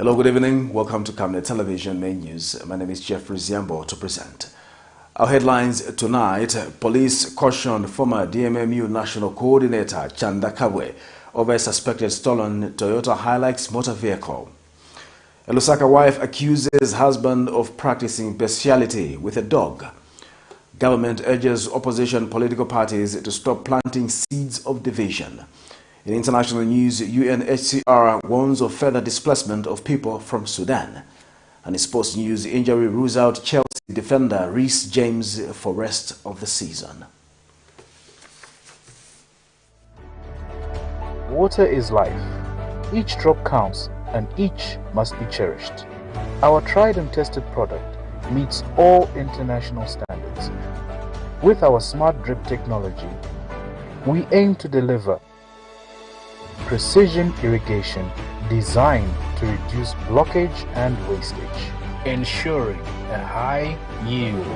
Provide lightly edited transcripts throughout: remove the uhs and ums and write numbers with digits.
Hello, good evening. Welcome to Camnet Television Main News. My name is Jeffrey Ziambo to present. Our headlines tonight: police cautioned former DMMU National Coordinator CHANDA KABWE over a suspected stolen Toyota HILUX motor vehicle. A LUSAKA wife accuses husband of practicing bestiality with a dog. Government urges opposition political parties to stop planting seeds of division. In international news, UNHCR warns of further displacement of people from Sudan. And in sports news, injury rules out Chelsea defender REECE James for rest of the season. Water is life. Each drop counts and each must be cherished. Our tried and tested product meets all international standards. With our smart drip technology, we aim to deliver precision irrigation designed to reduce blockage and wastage, ensuring a high yield.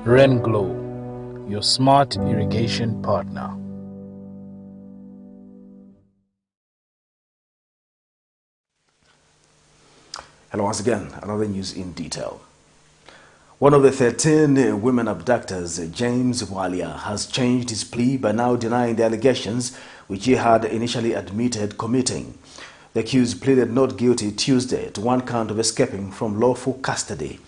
RenGlow, your smart irrigation partner. Hello once again, another news in detail. One of the 13 women abductors, James Walia, has changed his plea by now denying the allegations which he had initially admitted committing. The accused pleaded not guilty Tuesday to one count of escaping from lawful custody.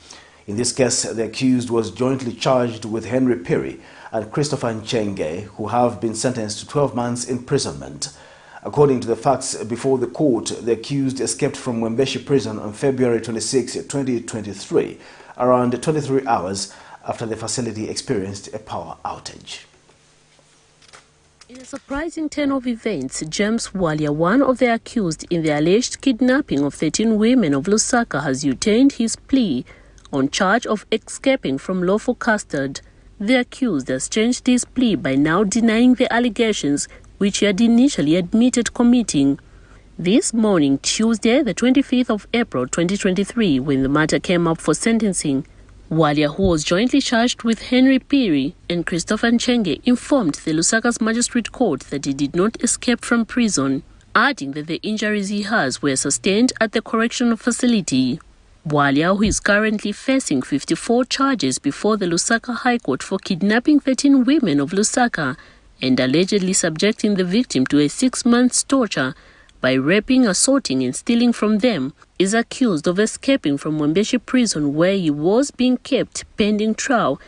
In this case, the accused was jointly charged with Henry Perry and Christopher Nchenge, who have been sentenced to 12 months imprisonment. According to the facts before the court, the accused escaped from Mwembeshi prison on February 26, 2023, around 23 hours after the facility experienced a power outage. In a surprising turn of events, James Walia, one of the accused in the alleged kidnapping of 13 women of Lusaka, has retained his plea on charge of escaping from lawful custody. The accused has changed his plea by now denying the allegations which he had initially admitted committing. This morning, Tuesday, the 25th of April 2023, when the matter came up for sentencing, Walia, who was jointly charged with Henry Perry and Christopher Nchenge, informed the Lusaka's magistrate court that he did not escape from prison, adding that the injuries he has were sustained at the correctional facility. Walia, who is currently facing 54 charges before the Lusaka High Court for kidnapping 13 women of Lusaka and allegedly subjecting the victim to a 6-month torture by raping, assaulting and stealing from them, is accused of escaping from Mwembeshi prison, where he was being kept pending trial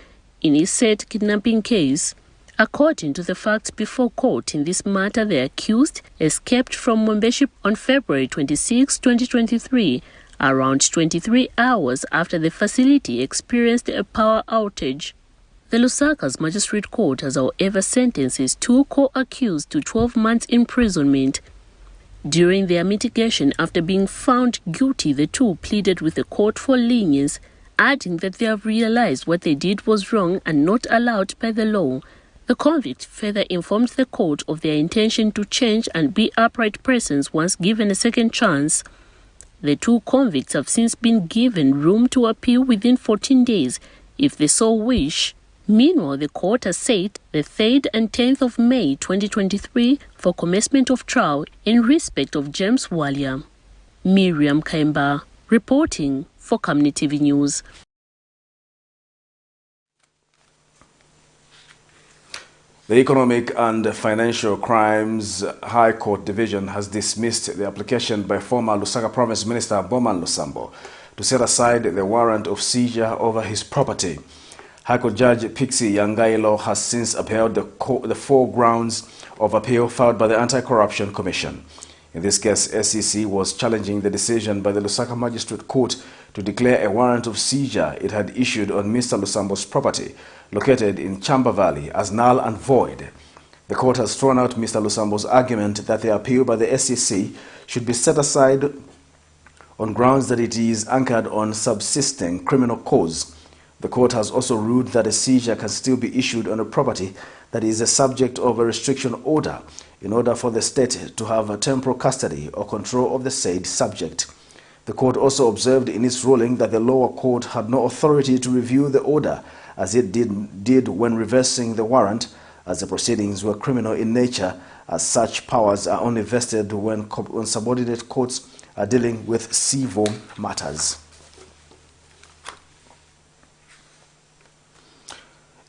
in his said kidnapping case. According to the facts before court in this matter, the accused escaped from Mwembeshi on February 26, 2023, around 23 hours after the facility experienced a power outage. The Lusaka's magistrate court has however sentenced his 2 co-accused to 12 months imprisonment. During their mitigation, after being found guilty, the 2 pleaded with the court for lenience, adding that they have realized what they did was wrong and not allowed by the law. The convict further informed the court of their intention to change and be upright persons once given a second chance. The 2 convicts have since been given room to appeal within 14 days if they so wish. Meanwhile, the court has set the 3rd and 10th of May 2023 for commencement of trial in respect of James Walia. Miriam Kaimba, reporting for Camnet TV News. The Economic and Financial Crimes High Court Division has dismissed the application by former Lusaka Province Minister Boman Lusambo to set aside the warrant of seizure over his property. High Court Judge Pixie Yangailo has since upheld the 4 grounds of appeal filed by the Anti-Corruption Commission. In this case, SEC was challenging the decision by the Lusaka Magistrate Court to declare a warrant of seizure it had issued on Mr. Lusambo's property, located in Chamba Valley, as null and void. The court has thrown out Mr. Lusambo's argument that the appeal by the SEC should be set aside on grounds that it is anchored on subsisting criminal cause. The court has also ruled that a seizure can still be issued on a property that is a subject of a restriction order in order for the state to have a temporal custody or control of the said subject. The court also observed in its ruling that the lower court had no authority to review the order as it did when reversing the warrant, as the proceedings were criminal in nature, as such powers are only vested when subordinate courts dealing with civil matters.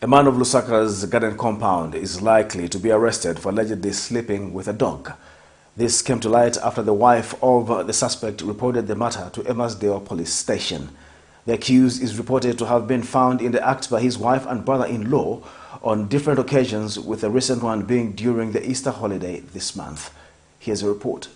A man of Lusaka's garden compound is likely to be arrested for allegedly sleeping with a dog. This came to light after the wife of the suspect reported the matter to Emersdale police station. The accused is reported to have been found in the act by his wife and brother-in-law on different occasions, with the recent one being during the Easter holiday this month. Here's a report.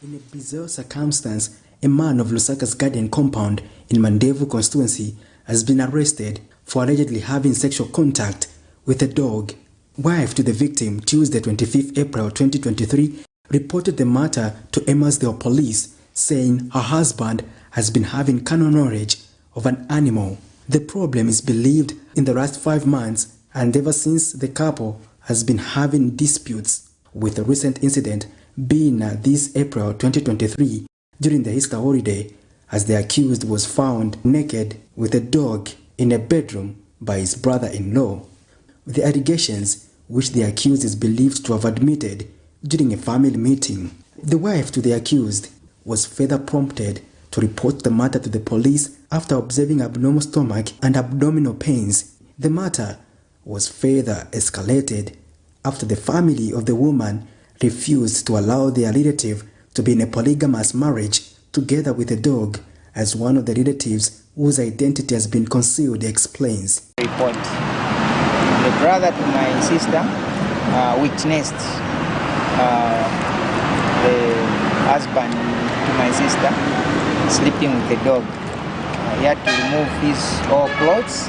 In a bizarre circumstance, a man of Lusaka's garden compound in Mandevu constituency has been arrested for allegedly having sexual contact with a dog. Wife to the victim, Tuesday 25 April 2023, reported the matter to Emersdale police, saying her husband has been having carnal knowledge of an animal. The problem is believed in the last 5 months, and ever since the couple has been having disputes, with the recent incident being this April 2023 during the Easter holiday, as the accused was found naked with a dog in a bedroom by his brother-in-law. The allegations, which the accused is believed to have admitted during a family meeting. The wife to the accused was further prompted to report the matter to the police after observing abnormal stomach and abdominal pains. The matter was further escalated after the family of the woman refused to allow their relative to be in a polygamous marriage together with a dog, as one of the relatives whose identity has been concealed explains. Report. The brother to my sister witnessed the husband to my sister sleeping with the dog. He had to remove his all clothes,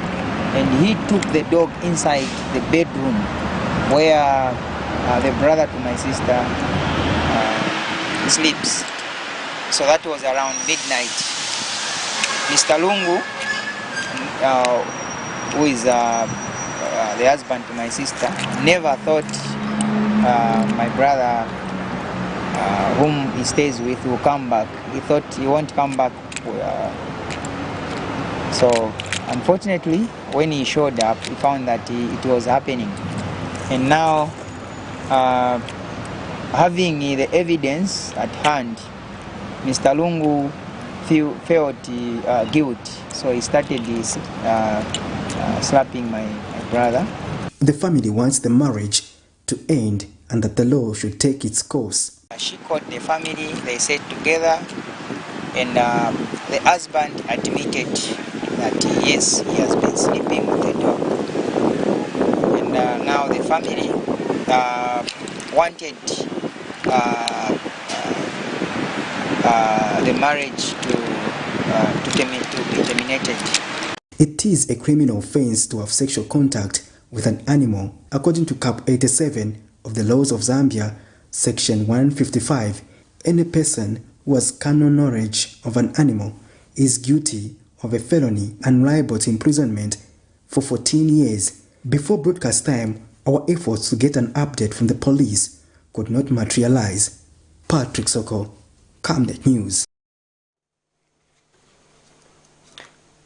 and he took the dog inside the bedroom where the brother to my sister sleeps. So that was around midnight. Mr. Lungu, who is the husband to my sister, never thought my brother, whom he stays with, will come back. He thought he won't come back. So unfortunately, when he showed up, he found that it was happening. And now, having the evidence at hand, Mr. Lungu felt guilty, so he started slapping my brother. The family wants the marriage to end and that the law should take its course. She called the family, they sat together, and the husband admitted that yes, he has been sleeping with the dog. And now the family wanted the marriage to be terminated. It is a criminal offense to have sexual contact with an animal. According to Cap 87 of the laws of Zambia, Section 155, any person who has carnal knowledge of an animal is guilty of a felony and liable to imprisonment for 14 years. Before broadcast time, our efforts to get an update from the police could not materialize. Patrick Soko, Camnet News.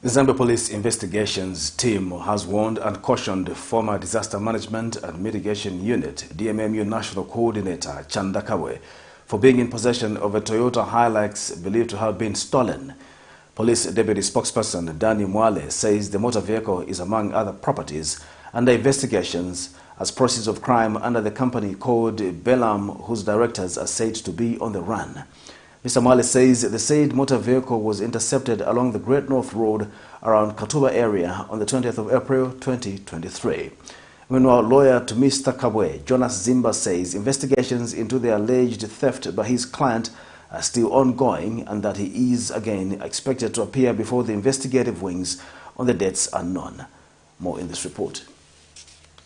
The Zambia Police Investigations Team has warned and cautioned former Disaster Management and Mitigation Unit DMMU National Coordinator CHANDA KABWE for being in possession of a Toyota HILUX believed to have been stolen. Police Deputy Spokesperson Danny Mwale says the motor vehicle is among other properties under investigations as proceeds of crime under the company called Belam, whose directors are said to be on the run. Mr. Mwale says the said motor vehicle was intercepted along the Great North Road around Katuba area on the 20th of April 2023. Meanwhile, lawyer to Mr. KABWE, Jonas Zimba, says investigations into the alleged theft by his client are still ongoing and that he is again expected to appear before the investigative wings on the dates unknown. More in this report.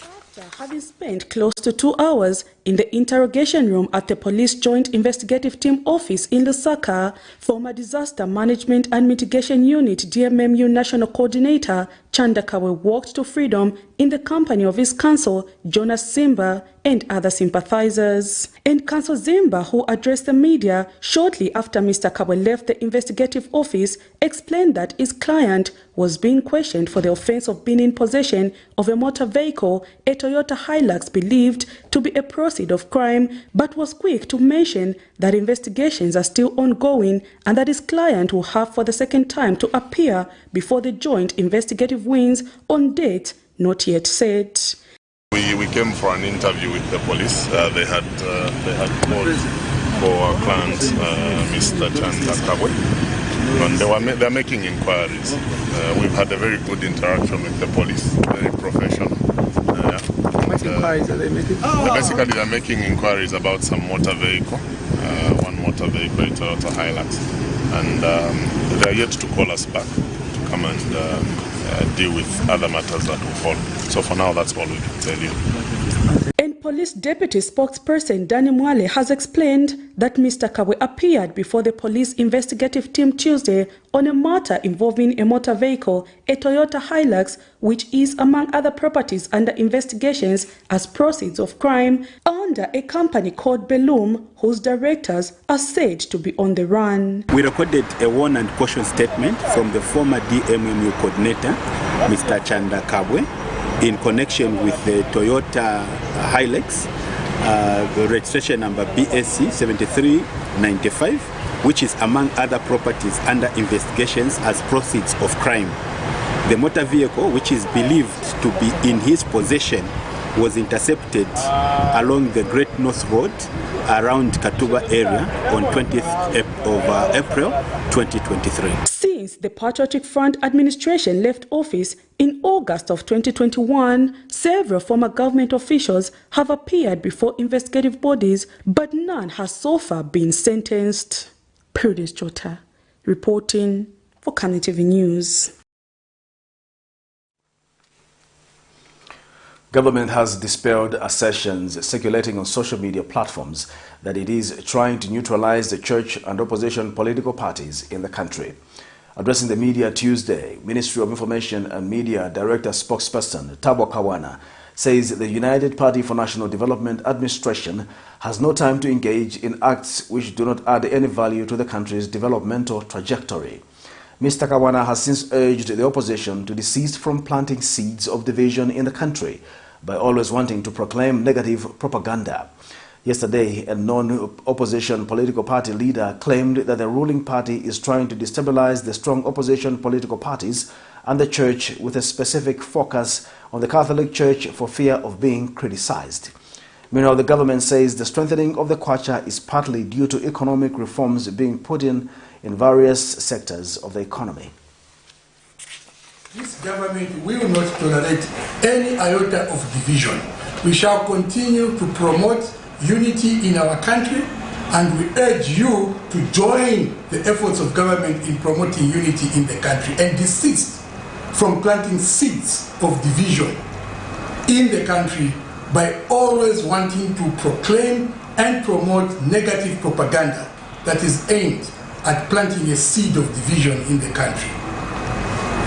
After having spent close to 2 hours in the interrogation room at the Police Joint Investigative Team office in Lusaka, former Disaster Management and Mitigation Unit DMMU National Coordinator CHANDA KABWE walked to freedom in the company of his counsel Jonas Zimba and other sympathizers. And Counsel Zimba, who addressed the media shortly after Mr. KABWE left the investigative office, explained that his client was being questioned for the offense of being in possession of a motor vehicle, a Toyota Toyota HILUX believed to be a proceed of crime, but was quick to mention that investigations are still ongoing and that his client will have for the second time to appear before the joint investigative wings on date not yet set. We came for an interview with the police. They had called for our client, Mr. CHANDA KABWE, and they're making inquiries. We've had a very good interaction with the police, very professional. What inquiries are they making? Basically, they're making inquiries about some motor vehicle, one motor vehicle, a Toyota HILUX, and they're yet to call us back to come and deal with other matters that will follow. So for now, that's all we can tell you. And Police Deputy Spokesperson Danny Mwale has explained that Mr. KABWE appeared before the police investigative team Tuesday on a matter involving a motor vehicle, a Toyota HILUX, which is among other properties under investigations as proceeds of crime under a company called Belum, whose directors are said to be on the run. We recorded a warn and caution statement from the former DMMU coordinator, Mr. CHANDA KABWE, in connection with the Toyota HILUX, registration number BSC 7395, which is among other properties under investigations as proceeds of crime. The motor vehicle, which is believed to be in his possession, was intercepted along the Great North Road around Katuba area on 20th of April 2023. Since the Patriotic Front administration left office in August of 2021, several former government officials have appeared before investigative bodies, but none has so far been sentenced. Prudence Jota, reporting for Camnet TV News. Government has dispelled assertions circulating on social media platforms that it is trying to neutralize the church and opposition political parties in the country. Addressing the media Tuesday, Ministry of Information and Media Director Spokesperson Tabo Kawana says the United Party for National Development administration has no time to engage in acts which do not add any value to the country's developmental trajectory. Mr. Kawana has since urged the opposition to desist from planting seeds of division in the country by always wanting to proclaim negative propaganda. Yesterday, a non-opposition political party leader claimed that the ruling party is trying to destabilize the strong opposition political parties and the church with a specific focus on the Catholic Church for fear of being criticized. Meanwhile, the government says the strengthening of the Kwacha is partly due to economic reforms being put in various sectors of the economy. This government will not tolerate any iota of division. We shall continue to promote unity in our country, and we urge you to join the efforts of government in promoting unity in the country and desist from planting seeds of division in the country by always wanting to proclaim and promote negative propaganda that is aimed at planting a seed of division in the country.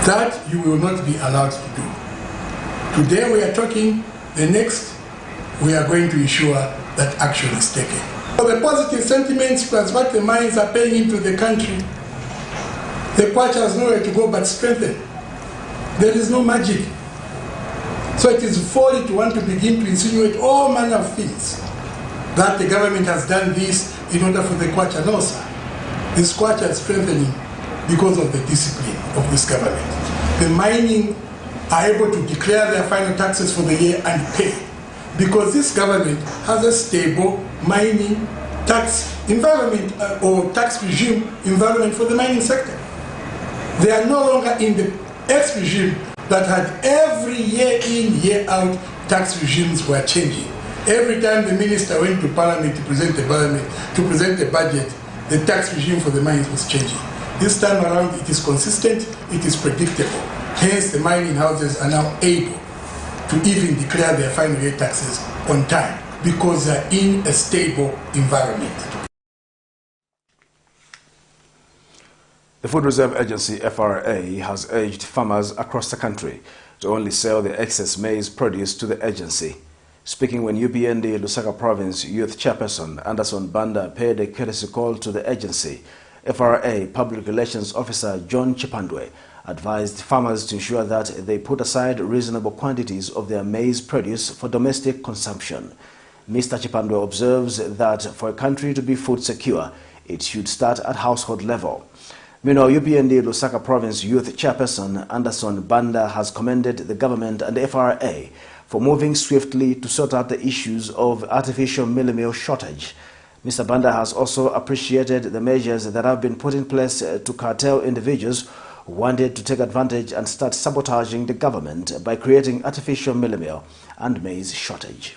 That you will not be allowed to do. Today we are talking, the next we are going to ensure that action is taken. For the positive sentiments plus what the mines are paying into the country, the Kwacha has nowhere to go but strengthen. There is no magic. So it is folly to want to begin to insinuate all manner of things, that the government has done this in order for the Kwacha. No, sir. This Kwacha is strengthening because of the discipline of this government. The mining are able to declare their final taxes for the year and pay, because this government has a stable mining tax environment or tax regime environment for the mining sector. They are no longer in the ex-regime that had every year in, year out, tax regimes were changing. Every time the minister went to parliament to present the budget, the tax regime for the mines was changing. This time around, it is consistent, it is predictable. Hence, the mining houses are now able to even declare their final year taxes on time because they are in a stable environment. The Food Reserve Agency, FRA, has urged farmers across the country to only sell the excess maize produce to the agency. Speaking when UPND Lusaka Province Youth Chairperson Anderson Banda paid a courtesy call to the agency, FRA Public Relations Officer John Chipandwe advised farmers to ensure that they put aside reasonable quantities of their maize produce for domestic consumption. Mr. Chipando observes that for a country to be food secure, it should start at household level. Meanwhile, UPND Lusaka Province Youth Chairperson Anderson Banda has commended the government and the FRA for moving swiftly to sort out the issues of artificial meal shortage. Mr. Banda has also appreciated the measures that have been put in place to curtail individuals who wanted to take advantage and start sabotaging the government by creating artificial meal and maize shortage.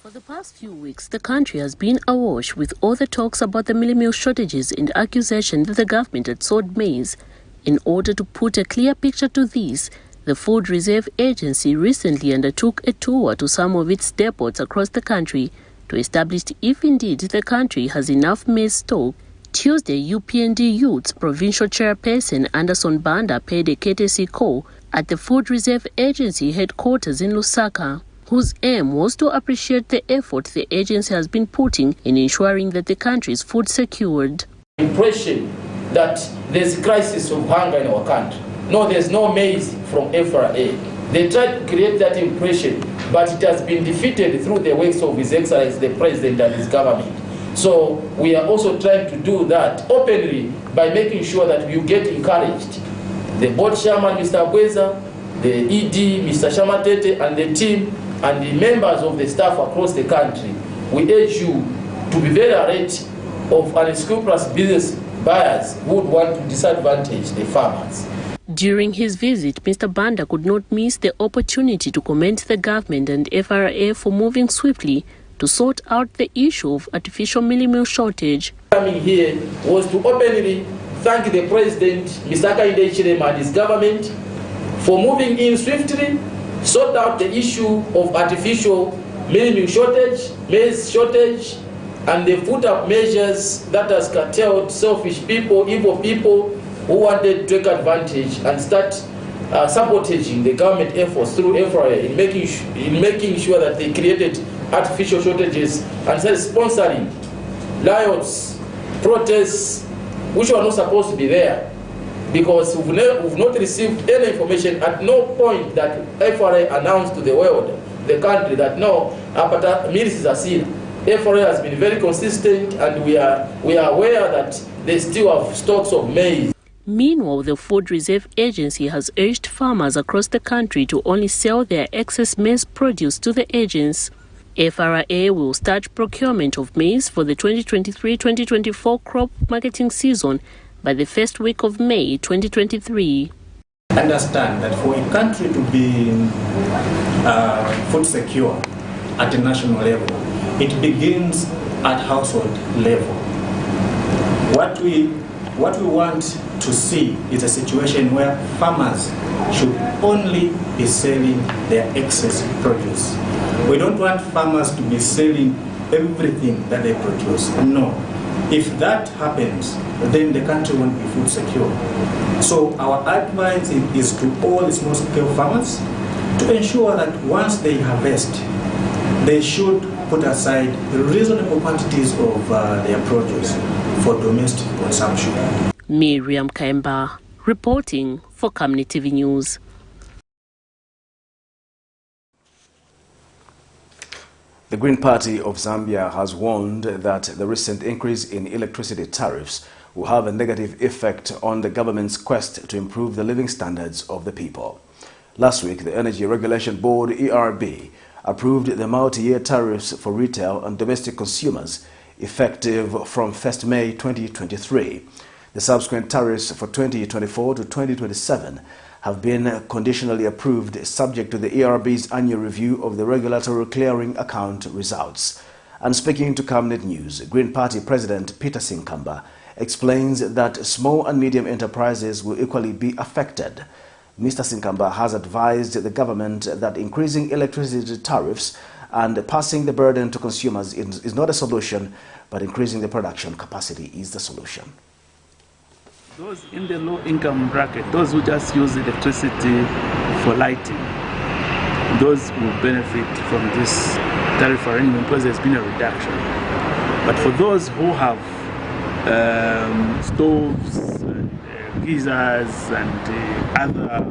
For the past few weeks, the country has been awash with all the talks about the meal shortages and the accusation that the government had sold maize. In order to put a clear picture to this, the Food Reserve Agency recently undertook a tour to some of its depots across the country to establish if indeed the country has enough maize stock. Tuesday, UPND Youth's Provincial Chairperson Anderson Banda paid a courtesy call at the Food Reserve Agency headquarters in Lusaka, whose aim was to appreciate the effort the agency has been putting in ensuring that the country's food secured. Impression that there's a crisis of hunger in our country. No, there's no maize from FRA. They tried to create that impression, but it has been defeated through the works of His Excellency the President and his government. So we are also trying to do that openly by making sure that you get encouraged. The board chairman, Mr. Bweza, the ED, Mr. Shamatete, and the team, and the members of the staff across the country, we urge you to be very alert of unscrupulous business buyers who would want to disadvantage the farmers. During his visit, Mr. Banda could not miss the opportunity to commend the government and FRA for moving swiftly to sort out the issue of artificial meal shortage. Coming here was to openly thank the President, Mr. Hakainde Hichilema, and his government for moving in swiftly, sort out the issue of artificial meal shortage, maize shortage, and the put up measures that has curtailed selfish people, evil people who wanted to take advantage and start sabotaging the government efforts through FRA in making sure that they created artificial shortages and started sponsoring riots, protests, which were not supposed to be there, because we've not received any information. At no point that FRA announced to the world, the country, that no, meals is a sin. FRA has been very consistent, and we are aware that they still have stocks of maize. Meanwhile, the Food Reserve Agency has urged farmers across the country to only sell their excess maize produce to the agents. FRA will start procurement of maize for the 2023-2024 crop marketing season by the first week of May 2023. Understand that for a country to be food secure at a national level, it begins at household level. What we want to see is a situation where farmers should only be selling their excess produce. We don't want farmers to be selling everything that they produce. No. If that happens, then the country won't be food secure. So our advice is to all the small-scale farmers to ensure that once they harvest, they should put aside reasonable quantities of their produce for domestic consumption. Miriam Kaimba reporting for Camnet TV News. The Green Party of Zambia has warned that the recent increase in electricity tariffs will have a negative effect on the government's quest to improve the living standards of the people. Last week, the Energy Regulation Board, ERB, approved the multi-year tariffs for retail and domestic consumers effective from 1st May 2023. The subsequent tariffs for 2024 to 2027 have been conditionally approved subject to the ERB's annual review of the regulatory clearing account results. And speaking to Camnet News, Green Party President Peter Sinkamba explains that small and medium enterprises will equally be affected. Mr. Sinkamba has advised the government that increasing electricity tariffs and passing the burden to consumers is not a solution, but increasing the production capacity is the solution. Those in the low-income bracket, those who just use electricity for lighting, those will benefit from this tariff arrangement because there's been a reduction. But for those who have stoves, geysers and other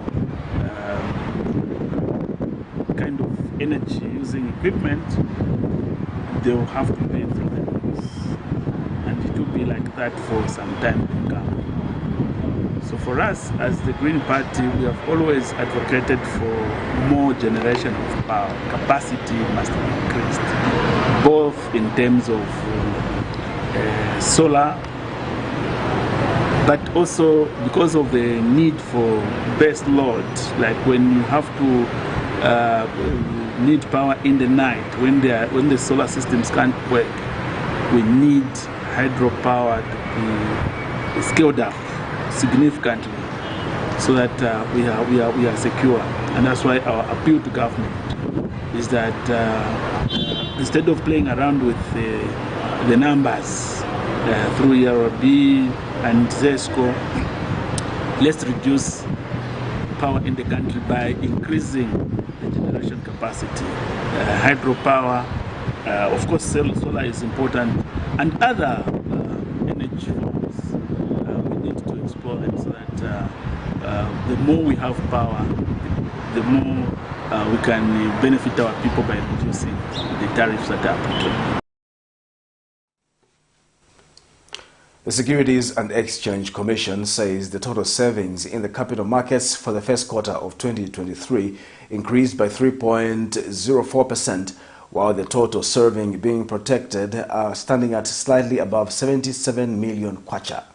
kind of energy using equipment, they will have to pay through the nose. And it will be like that for some time to come. So for us, as the Green Party, we have always advocated for more generation of power. Capacity must be increased, both in terms of solar, but also because of the need for base load, like when you have to need power in the night, when the solar systems can't work, we need hydropower to be scaled up significantly so that we are secure. And that's why our appeal to government is that instead of playing around with the numbers through ERB and ZESCO, let's reduce power in the country by increasing the generation capacity. Hydropower, of course solar is important, and other energy forms. We need to explore them so that the more we have power, the more we can benefit our people by reducing the tariffs that are applicable. The Securities and Exchange Commission says the total savings in the capital markets for the first quarter of 2023 increased by 3.04%, while the total serving being protected are standing at slightly above 77 million kwacha.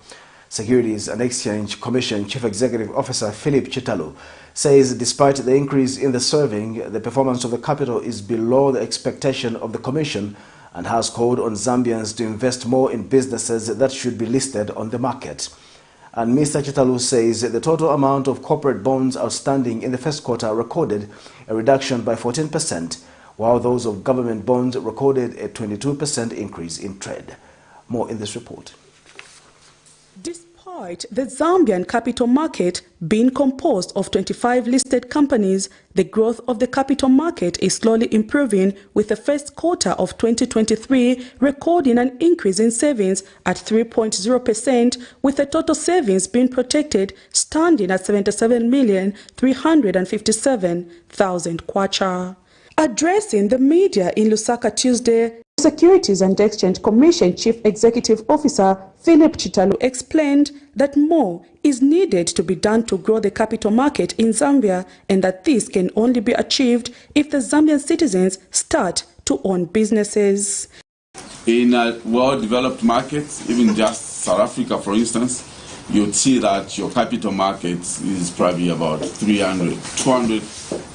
Securities and Exchange Commission Chief Executive Officer Philip Chitalu says despite the increase in the serving, the performance of the capital is below the expectation of the Commission and has called on Zambians to invest more in businesses that should be listed on the market. And Mr. Chitalu says the total amount of corporate bonds outstanding in the first quarter recorded a reduction by 14%, while those of government bonds recorded a 22% increase in trade. More in this report. Despite the Zambian capital market being composed of 25 listed companies, the growth of the capital market is slowly improving, with the first quarter of 2023 recording an increase in savings at 3.0%, with the total savings being protected standing at 77,357,000 kwacha. Addressing the media in Lusaka Tuesday, Securities and Exchange Commission Chief Executive Officer Philip Chitalu explained that more is needed to be done to grow the capital market in Zambia, and that this can only be achieved if the Zambian citizens start to own businesses. In well-developed markets, even just South Africa, for instance, you'd see that your capital market is probably about 300, 200,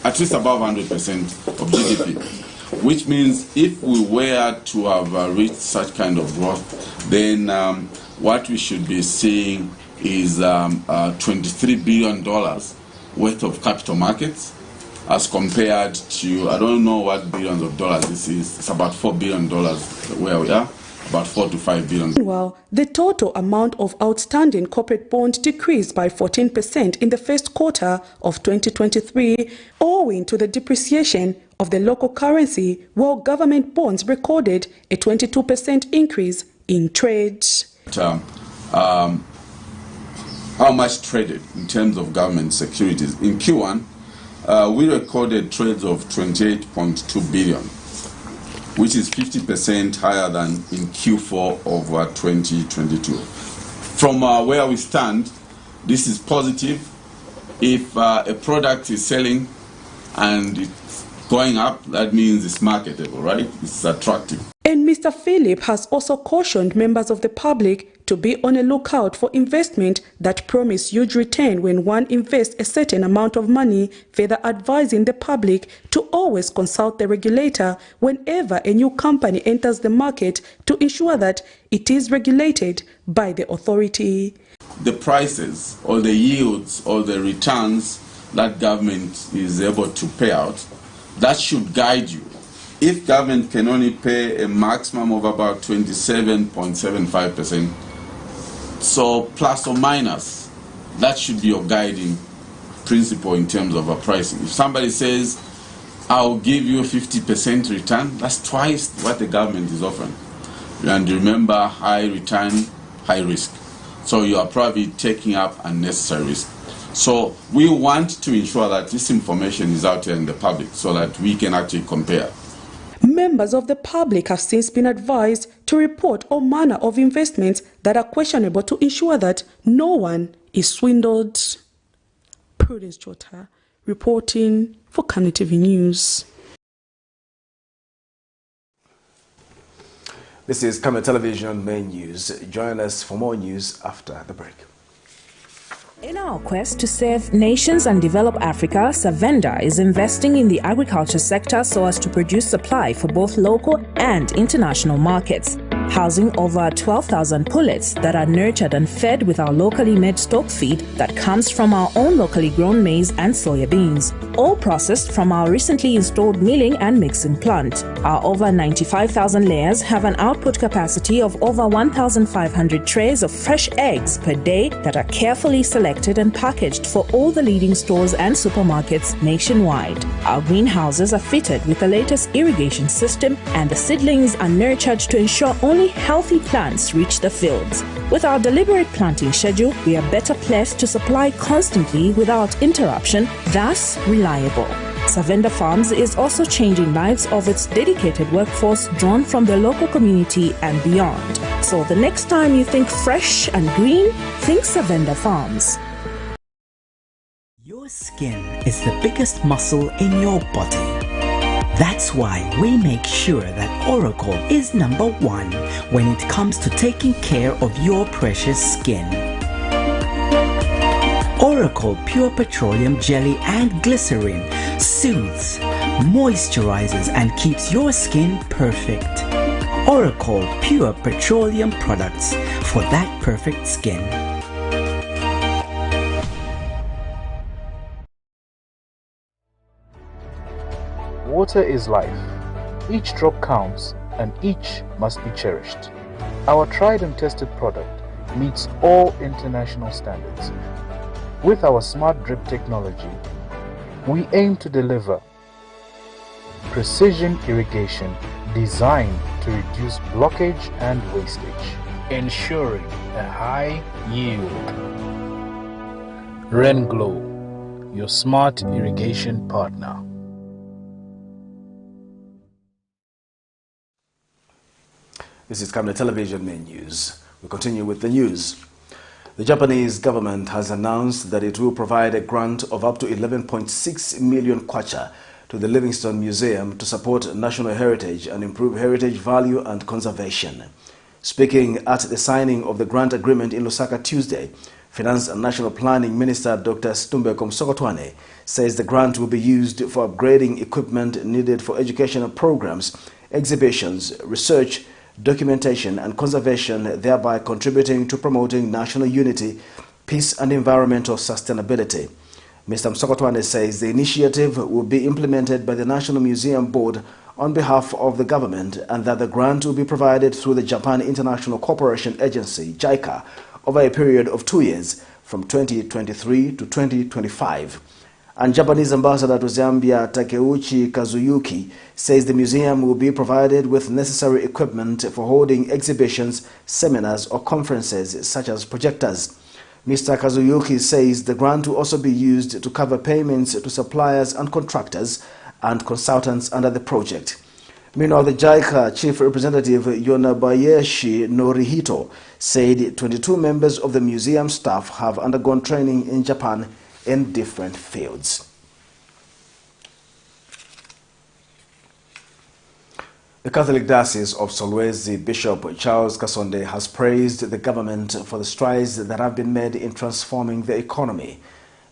at least above 100% of GDP. Which means if we were to have reached such kind of growth, then what we should be seeing is $23 billion worth of capital markets, as compared to, I don't know what billions of dollars this is, it's about $4 billion where we are, about $4 to $5 billion. Meanwhile, the total amount of outstanding corporate bonds decreased by 14% in the first quarter of 2023, owing to the depreciation of the local currency, while government bonds recorded a 22% increase in trade. How much traded in terms of government securities? In Q1, we recorded trades of 28.2 billion, which is 50% higher than in Q4 of 2022. From where we stand, this is positive. If a product is selling and it's going up, that means it's marketable, right? It's attractive. And Mr. Philip has also cautioned members of the public to be on a lookout for investment that promise huge return when one invests a certain amount of money, further advising the public to always consult the regulator whenever a new company enters the market to ensure that it is regulated by the authority. The prices or the yields or the returns that government is able to pay out, that should guide you. If government can only pay a maximum of about 27.75%, so plus or minus, that should be your guiding principle in terms of a pricing. If somebody says, I'll give you a 50% return, that's twice what the government is offering. And remember, high return, high risk. So you are probably taking up unnecessary risk. So we want to ensure that this information is out there in the public so that we can actually compare. Members of the public have since been advised to report all manner of investments that are questionable to ensure that no one is swindled. Prudence Chota reporting for Camnet TV News. This is Camnet Television Main News. Join us for more news after the break. In our quest to serve nations and develop Africa, Savenda is investing in the agriculture sector so as to produce supply for both local and international markets, housing over 12,000 pullets that are nurtured and fed with our locally made stock feed that comes from our own locally grown maize and soya beans, all processed from our recently installed milling and mixing plant. Our over 95,000 layers have an output capacity of over 1,500 trays of fresh eggs per day that are carefully selected and packaged for all the leading stores and supermarkets nationwide. Our greenhouses are fitted with the latest irrigation system, and the seedlings are nurtured to ensure only healthy plants reach the fields. With our deliberate planting schedule, we are better placed to supply constantly without interruption, thus reliable. Savenda Farms is also changing lives of its dedicated workforce drawn from the local community and beyond. So the next time you think fresh and green, think Savenda Farms. Your skin is the biggest muscle in your body. That's why we make sure that Oracle is #1 when it comes to taking care of your precious skin. Oracle Pure Petroleum Jelly and Glycerin soothes, moisturizes and keeps your skin perfect. Oracle Pure Petroleum products for that perfect skin. Water is life. Each drop counts and each must be cherished. Our tried and tested product meets all international standards. With our smart drip technology, we aim to deliver precision irrigation designed to reduce blockage and wastage, ensuring a high yield. Rain Glow, your smart irrigation partner. This is Camnet Television Main News. We continue with the news. The Japanese government has announced that it will provide a grant of up to 11.6 million kwacha to the Livingstone Museum to support national heritage and improve heritage value and conservation. Speaking at the signing of the grant agreement in Lusaka Tuesday, Finance and National Planning Minister Dr. Stumbeko Msokotwane says the grant will be used for upgrading equipment needed for educational programs, exhibitions, research, documentation and conservation, thereby contributing to promoting national unity, peace and environmental sustainability. Mr. Msokotwane says the initiative will be implemented by the National Museum Board on behalf of the government and that the grant will be provided through the Japan International Cooperation Agency, JICA, over a period of 2 years from 2023 to 2025. And Japanese ambassador to Zambia, Takeuchi Kazuyuki, says the museum will be provided with necessary equipment for holding exhibitions, seminars or conferences such as projectors. Mr. Kazuyuki says the grant will also be used to cover payments to suppliers and contractors and consultants under the project. Meanwhile, the JICA Chief Representative Yonabayashi Norihito said 22 members of the museum staff have undergone training in Japan in different fields. The Catholic Diocese of Solwezi Bishop Charles Kasonde has praised the government for the strides that have been made in transforming the economy.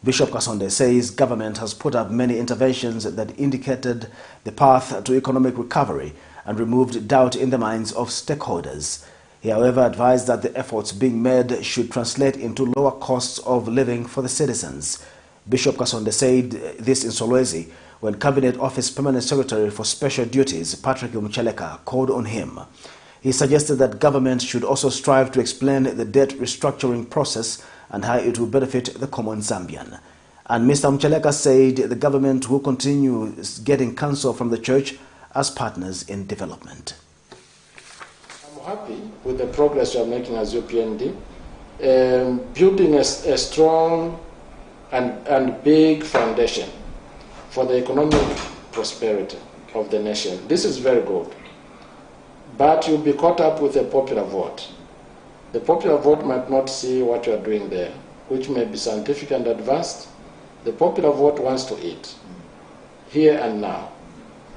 Bishop Kasonde says government has put up many interventions that indicated the path to economic recovery and removed doubt in the minds of stakeholders. He, however, advised that the efforts being made should translate into lower costs of living for the citizens. Bishop Kasonde said this in Solwezi when Cabinet Office Permanent Secretary for Special Duties, Patrick Mcheleka, called on him. He suggested that government should also strive to explain the debt restructuring process and how it will benefit the common Zambian. And Mr. Mcheleka said the government will continue getting counsel from the church as partners in development. I'm happy with the progress you are making as your PND. building a strong and big foundation for the economic prosperity of the nation. This is very good. But you'll be caught up with a popular vote. The popular vote might not see what you are doing there, which may be scientific and advanced. The popular vote wants to eat, here and now.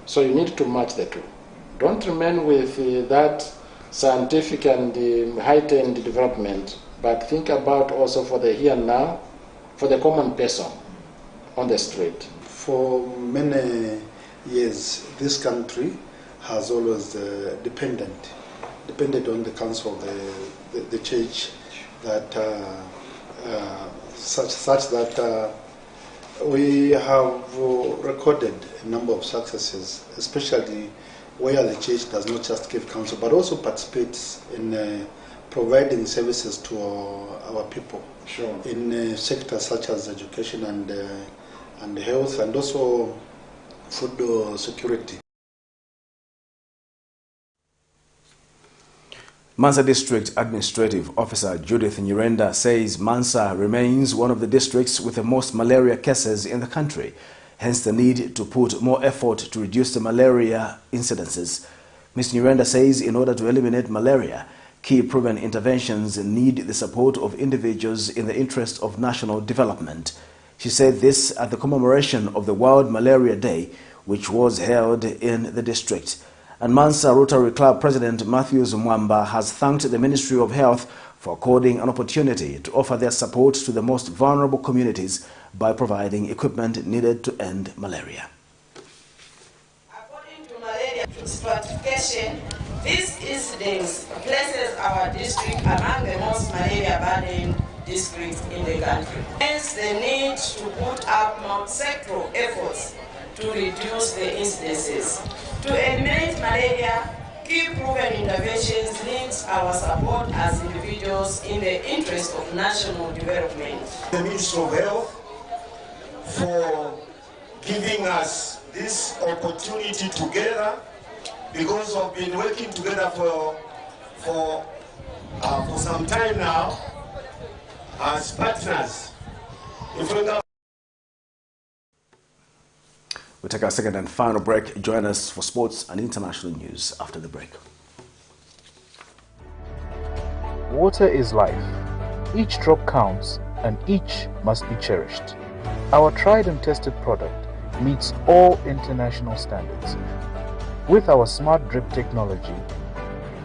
So you need to match the two. Don't remain with that scientific and heightened development, but think about also for the here and now, for the common person on the street. For many years, this country has always depended on the council of the church, that such that we have recorded a number of successes, especially where the church does not just give counsel but also participates in providing services to our people. Sure. In sectors such as education and health, and also food security. Mansa District Administrative Officer Judith Nyirenda says Mansa remains one of the districts with the most malaria cases in the country, hence the need to put more effort to reduce the malaria incidences. Ms. Nyirenda says in order to eliminate malaria, key proven interventions need the support of individuals in the interest of national development. She said this at the commemoration of the World Malaria Day, which was held in the district. And Mansa Rotary Club President Matthews Mwamba has thanked the Ministry of Health for according an opportunity to offer their support to the most vulnerable communities by providing equipment needed to end malaria. According to malaria stratification, this incidence places our district among the most malaria-burdened districts in the country. Hence the need to put up multi-sectoral efforts to reduce the incidences. To eliminate malaria, key proven interventions need our support as individuals in the interest of national development. The Ministry of Health for giving us this opportunity together, because we've been working together for some time now as partners. We'll take our second and final break. Join us for sports and international news after the break. Water is life. Each drop counts and each must be cherished. Our tried and tested product meets all international standards. With our smart drip technology,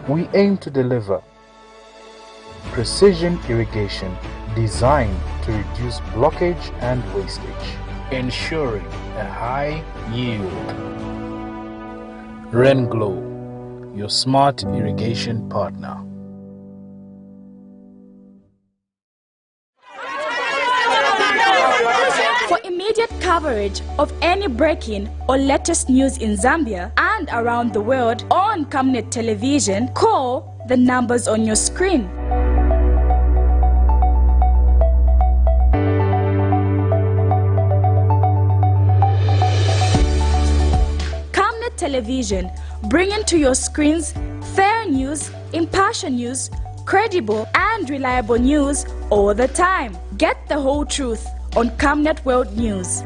we aim to deliver precision irrigation designed to reduce blockage and wastage, ensuring a high yield. RenGlow, your smart irrigation partner. For immediate coverage of any breaking or latest news in Zambia and around the world on Camnet television, call the numbers on your screen. Camnet television, bringing to your screens fair news, impartial news, credible and reliable news all the time. Get the whole truth on Camnet World News.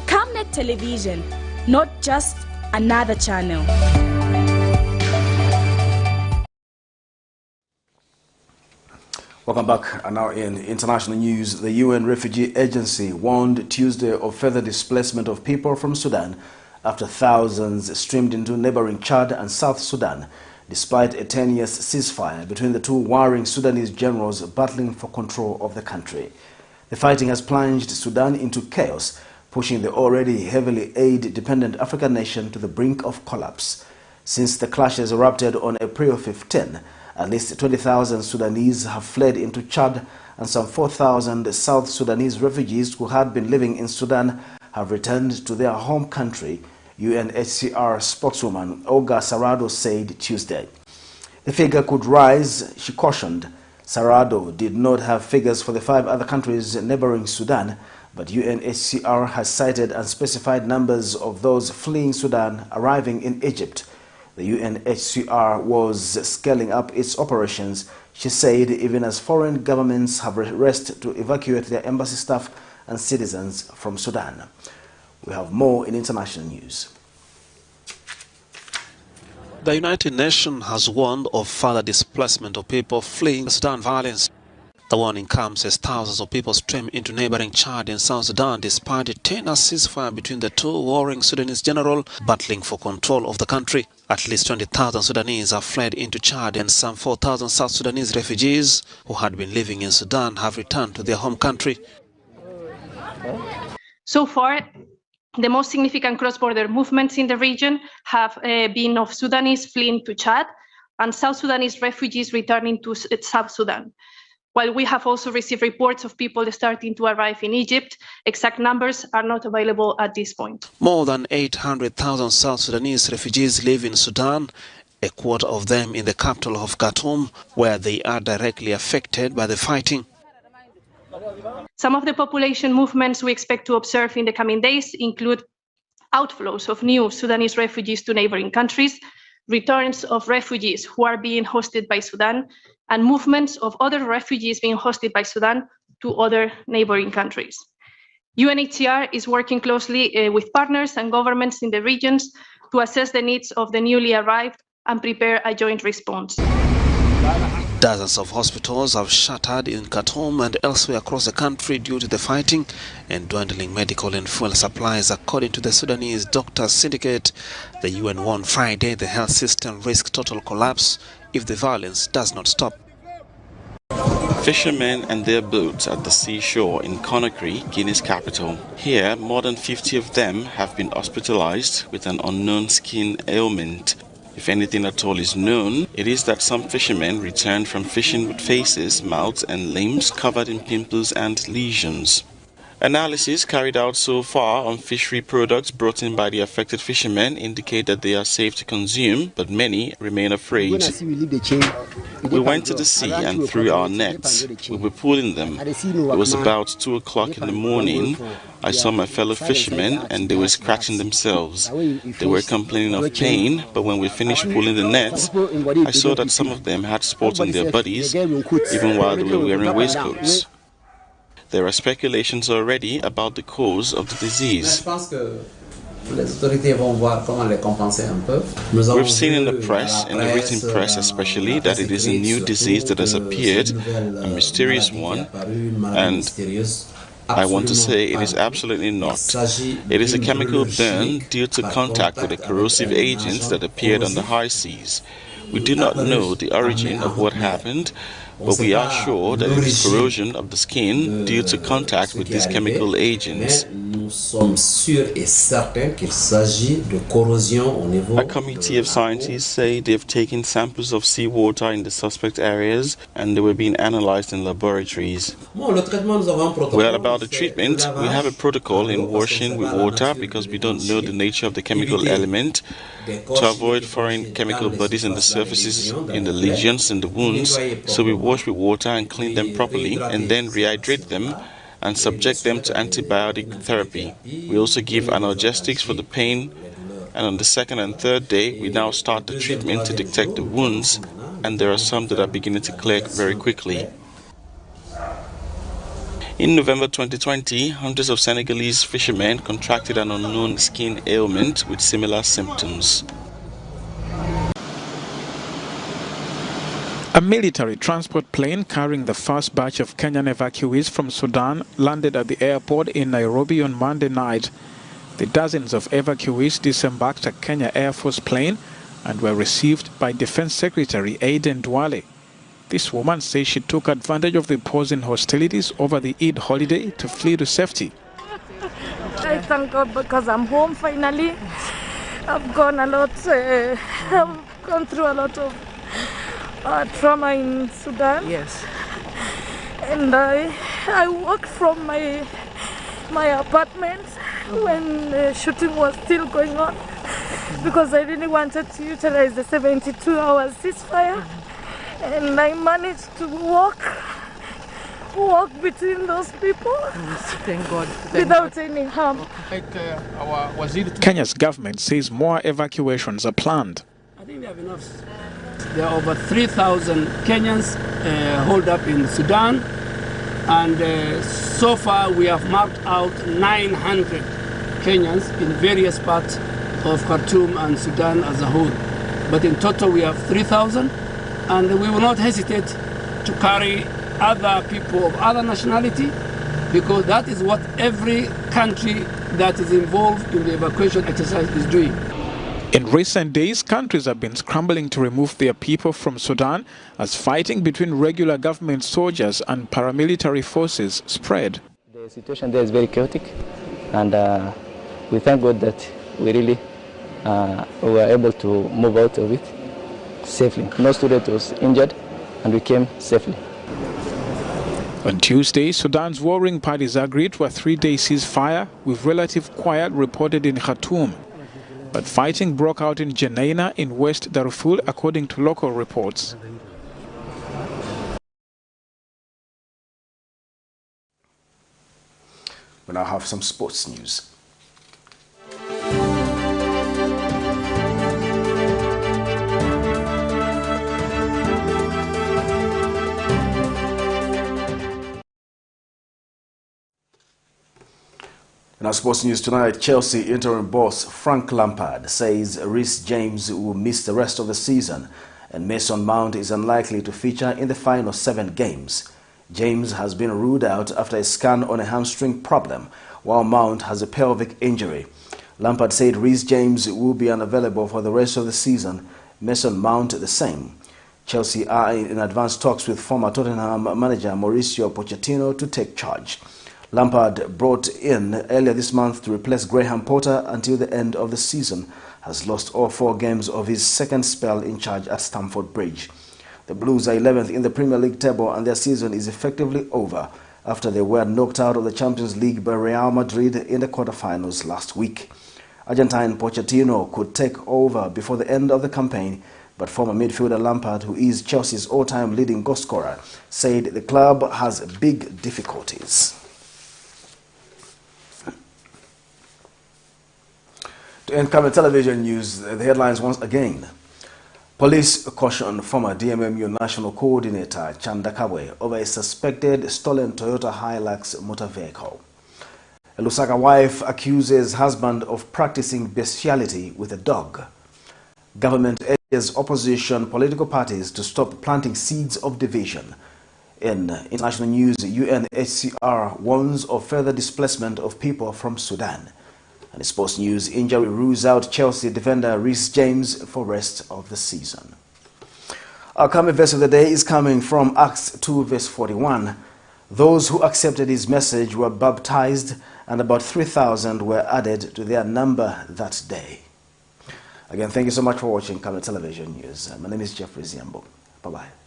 Camnet Television, not just another channel. Welcome back. And now in international news, the UN Refugee Agency warned Tuesday of further displacement of people from Sudan after thousands streamed into neighboring Chad and South Sudan, despite a 10-year ceasefire between the two warring Sudanese generals battling for control of the country. The fighting has plunged Sudan into chaos, pushing the already heavily aid-dependent African nation to the brink of collapse. Since the clashes erupted on April 15, at least 20,000 Sudanese have fled into Chad, and some 4,000 South Sudanese refugees who had been living in Sudan have returned to their home country, UNHCR spokeswoman Olga Sarado said Tuesday. The figure could rise, she cautioned. Sarado did not have figures for the 5 other countries neighboring Sudan, but UNHCR has cited unspecified numbers of those fleeing Sudan arriving in Egypt. The UNHCR was scaling up its operations, she said, even as foreign governments have raced to evacuate their embassy staff and citizens from Sudan. We have more in international news. The United Nations has warned of further displacement of people fleeing Sudan violence. The warning comes as thousands of people stream into neighboring Chad and South Sudan despite a tenuous ceasefire between the two warring Sudanese generals battling for control of the country. At least 20,000 Sudanese have fled into Chad, and some 4,000 South Sudanese refugees who had been living in Sudan have returned to their home country. So far, the most significant cross-border movements in the region have been of Sudanese fleeing to Chad and South Sudanese refugees returning to South Sudan. While we have also received reports of people starting to arrive in Egypt, exact numbers are not available at this point. More than 800,000 South Sudanese refugees live in Sudan, a quarter of them in the capital of Khartoum, where they are directly affected by the fighting. Some of the population movements we expect to observe in the coming days include outflows of new Sudanese refugees to neighboring countries, returns of refugees who are being hosted by Sudan, and movements of other refugees being hosted by Sudan to other neighboring countries. UNHCR is working closely with partners and governments in the regions to assess the needs of the newly arrived and prepare a joint response. Dozens of hospitals have shuttered in Khartoum and elsewhere across the country due to the fighting and dwindling medical and fuel supplies, according to the Sudanese Doctors Syndicate. The UN warned Friday the health system risks total collapse if the violence does not stop. Fishermen and their boats at the seashore in Conakry, Guinea's capital. Here, more than 50 of them have been hospitalized with an unknown skin ailment. If anything at all is known, it is that some fishermen returned from fishing with faces, mouths and limbs covered in pimples and lesions. Analysis carried out so far on fishery products brought in by the affected fishermen indicate that they are safe to consume, but many remain afraid. We went to the sea and threw our nets. We were pulling them. It was about 2 o'clock in the morning. I saw my fellow fishermen and they were scratching themselves. They were complaining of pain, but when we finished pulling the nets, I saw that some of them had spots on their bodies, even while they were wearing waistcoats. There are speculations already about the cause of the disease. We've seen in the press, in the written press especially, that it is a new disease that has appeared, a mysterious one, and I want to say it is absolutely not. It is a chemical burn due to contact with a corrosive agent that appeared on the high seas. We do not know the origin of what happened, but we are sure that it is corrosion of the skin due to contact with these chemical agents. A committee of scientists say they've taken samples of seawater in the suspect areas and they were being analyzed in laboratories. Well, about the treatment, we have a protocol in washing with water because we don't know the nature of the chemical element, to avoid foreign chemical bodies on the surfaces, in the lesions and the wounds. So we wash with water and clean them properly and then rehydrate them and subject them to antibiotic therapy. We also give analgesics for the pain, and on the 2nd and 3rd day we now start the treatment to detect the wounds, and there are some that are beginning to clear very quickly. In November 2020, hundreds of Senegalese fishermen contracted an unknown skin ailment with similar symptoms. A military transport plane carrying the first batch of Kenyan evacuees from Sudan landed at the airport in Nairobi on Monday night. The dozens of evacuees disembarked a Kenya Air Force plane and were received by Defense Secretary Aden Duale. This woman says she took advantage of the pause in hostilities over the Eid holiday to flee to safety. I thank God because I'm home finally. I've gone through a lot of trauma in Sudan. Yes. And I walked from my apartment when the shooting was still going on, because I really wanted to utilize the 72 hours ceasefire, and I managed to walk between those people Thank God. without any harm. Kenya's government says more evacuations are planned. I think they have enough. There are over 3,000 Kenyans holed up in Sudan, and so far we have mapped out 900 Kenyans in various parts of Khartoum and Sudan as a whole. But in total we have 3,000, and we will not hesitate to carry other people of other nationality, because that is what every country that is involved in the evacuation exercise is doing. In recent days, countries have been scrambling to remove their people from Sudan as fighting between regular government soldiers and paramilitary forces spread. The situation there is very chaotic, and we thank God that we really were able to move out of it safely. No student was injured, and we came safely. On Tuesday, Sudan's warring parties agreed to a 3-day ceasefire with relative quiet reported in Khartoum. But fighting broke out in Jenaina in West Darfur, according to local reports. We now have some sports news. In our sports news tonight, Chelsea interim boss Frank Lampard says Reece James will miss the rest of the season and Mason Mount is unlikely to feature in the final 7 games. James has been ruled out after a scan on a hamstring problem, while Mount has a pelvic injury. Lampard said Reece James will be unavailable for the rest of the season, Mason Mount the same. Chelsea are in advanced talks with former Tottenham manager Mauricio Pochettino to take charge. Lampard, brought in earlier this month to replace Graham Potter until the end of the season, has lost all 4 games of his second spell in charge at Stamford Bridge. The Blues are 11th in the Premier League table and their season is effectively over after they were knocked out of the Champions League by Real Madrid in the quarterfinals last week. Argentine Pochettino could take over before the end of the campaign, but former midfielder Lampard, who is Chelsea's all-time leading goalscorer, said the club has big difficulties. To end Camnet television news, the headlines once again. Police caution former DMMU National Coordinator CHANDA KABWE over a suspected stolen Toyota HILUX motor vehicle. A LUSAKA wife accuses husband of practicing bestiality with a dog. Government urges opposition political parties to stop planting seeds of division. In international news, UNHCR warns of further displacement of people from Sudan. And in sports news, injury rules out Chelsea defender Reece James for rest of the season. Our coming verse of the day is coming from Acts 2 verse 41. Those who accepted his message were baptized, and about 3,000 were added to their number that day. Again, thank you so much for watching Camnet Television News. My name is Jeffrey Ziambo. Bye-bye.